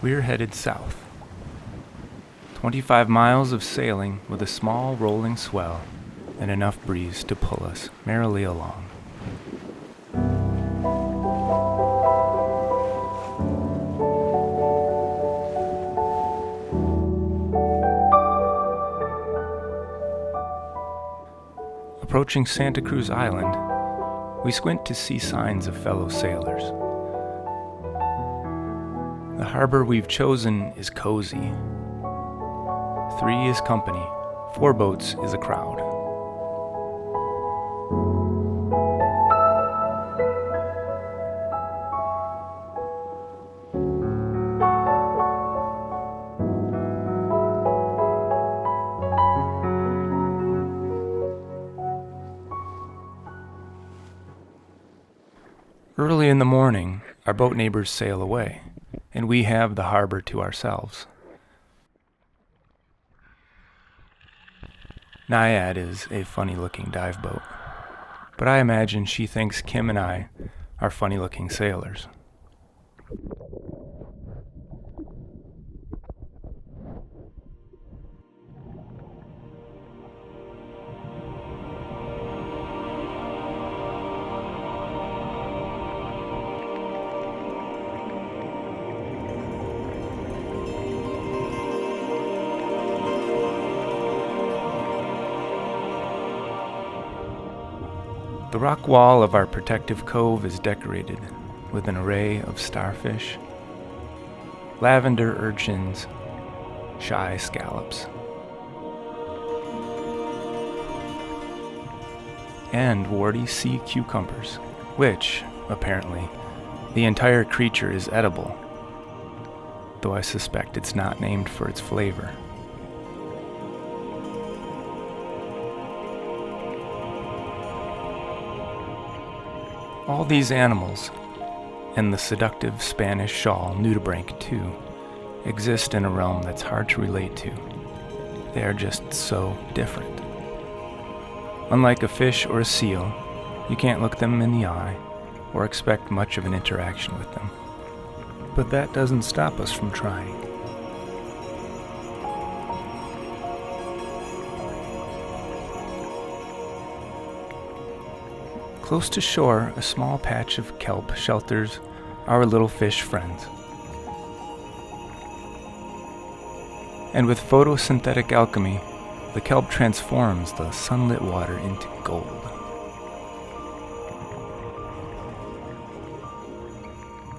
We're headed south. 25 miles of sailing with a small rolling swell and enough breeze to pull us merrily along. Approaching Santa Cruz Island, we squint to see signs of fellow sailors. The harbor we've chosen is cozy. 3 is company, 4 boats is a crowd. Early in the morning, our boat neighbors sail away, and we have the harbor to ourselves. Naiad is a funny-looking dive boat, but I imagine she thinks Kim and I are funny-looking sailors. The rock wall of our protective cove is decorated with an array of starfish, lavender urchins, shy scallops, and warty sea cucumbers, which, apparently, the entire creature is edible, though I suspect it's not named for its flavor. All these animals, and the seductive Spanish shawl nudibranch too, exist in a realm that's hard to relate to. They are just so different. Unlike a fish or a seal, you can't look them in the eye or expect much of an interaction with them. But that doesn't stop us from trying. Close to shore, a small patch of kelp shelters our little fish friends. And with photosynthetic alchemy, the kelp transforms the sunlit water into gold.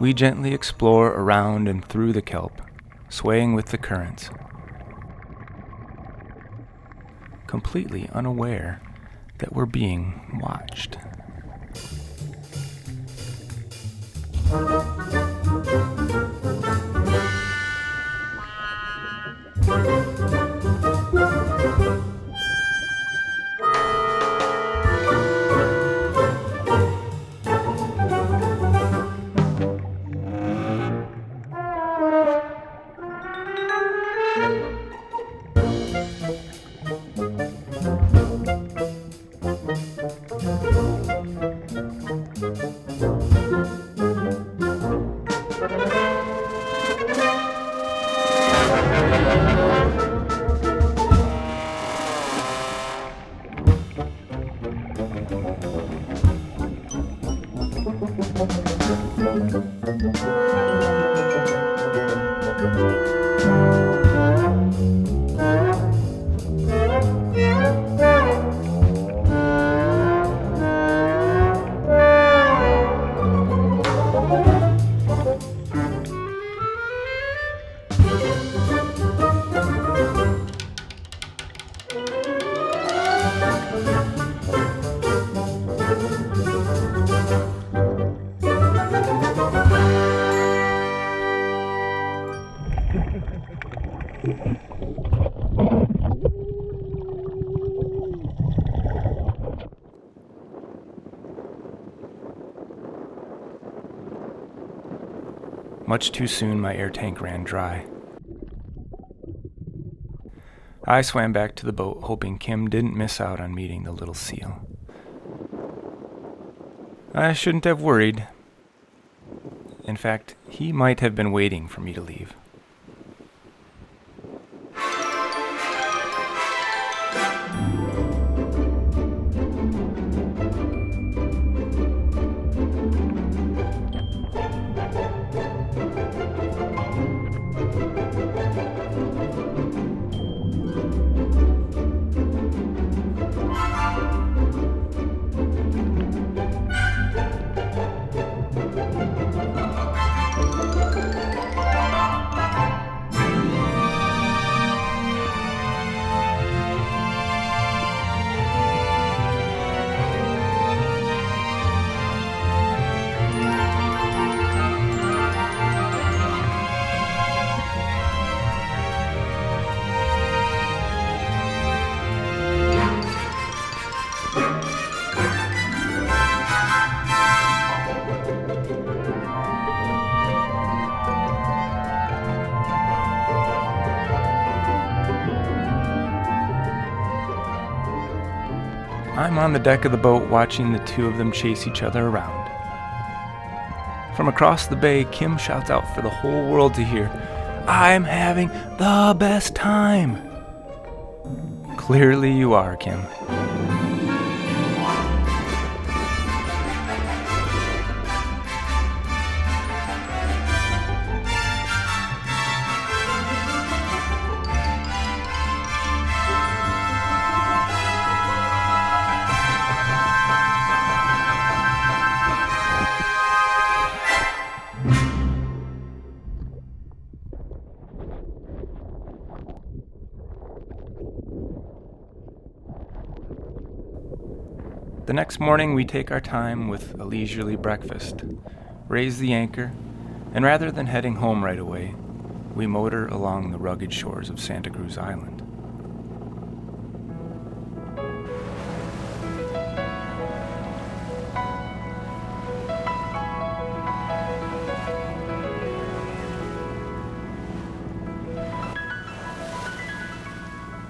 We gently explore around and through the kelp, swaying with the currents, completely unaware that we're being watched. Much too soon, my air tank ran dry. I swam back to the boat, hoping Kim didn't miss out on meeting the little seal. I shouldn't have worried. In fact, he might have been waiting for me to leave. I'm on the deck of the boat watching the two of them chase each other around. From across the bay, Kim shouts out for the whole world to hear, "I'm having the best time!" Clearly you are, Kim. The next morning we take our time with a leisurely breakfast, raise the anchor, and rather than heading home right away, we motor along the rugged shores of Santa Cruz Island.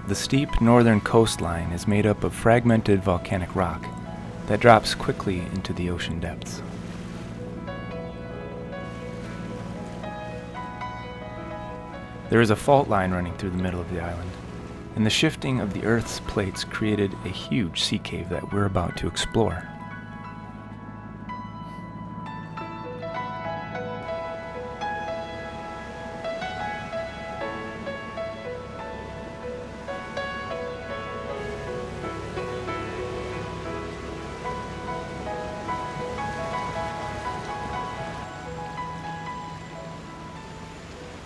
The steep northern coastline is made up of fragmented volcanic rock that drops quickly into the ocean depths. There is a fault line running through the middle of the island, and the shifting of the Earth's plates created a huge sea cave that we're about to explore.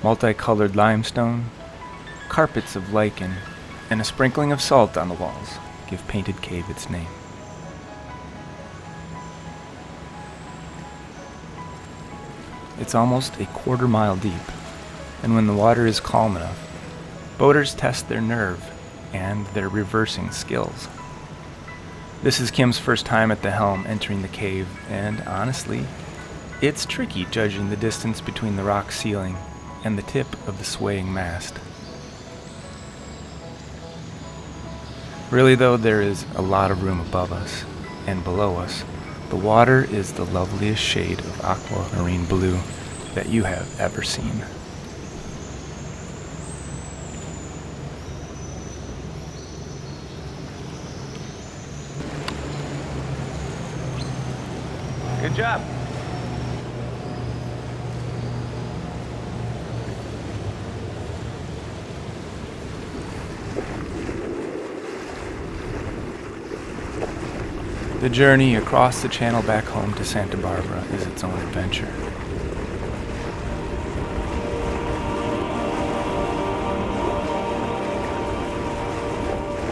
Multicolored limestone, carpets of lichen, and a sprinkling of salt on the walls give Painted Cave its name. It's almost a quarter-mile deep, and when the water is calm enough, boaters test their nerve and their reversing skills. This is Kim's first time at the helm entering the cave, and honestly, it's tricky judging the distance between the rock ceiling and the tip of the swaying mast. Really though, there is a lot of room above us, and below us, the water is the loveliest shade of aquamarine blue that you have ever seen. Good job. The journey across the channel back home to Santa Barbara is its own adventure.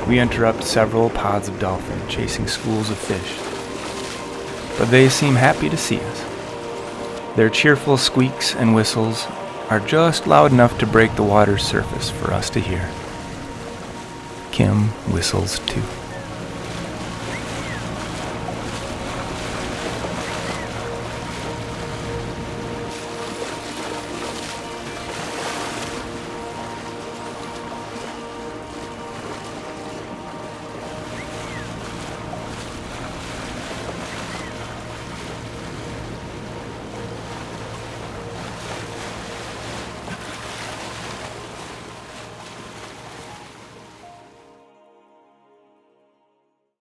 We interrupt several pods of dolphin chasing schools of fish, but they seem happy to see us. Their cheerful squeaks and whistles are just loud enough to break the water's surface for us to hear. Kim whistles too.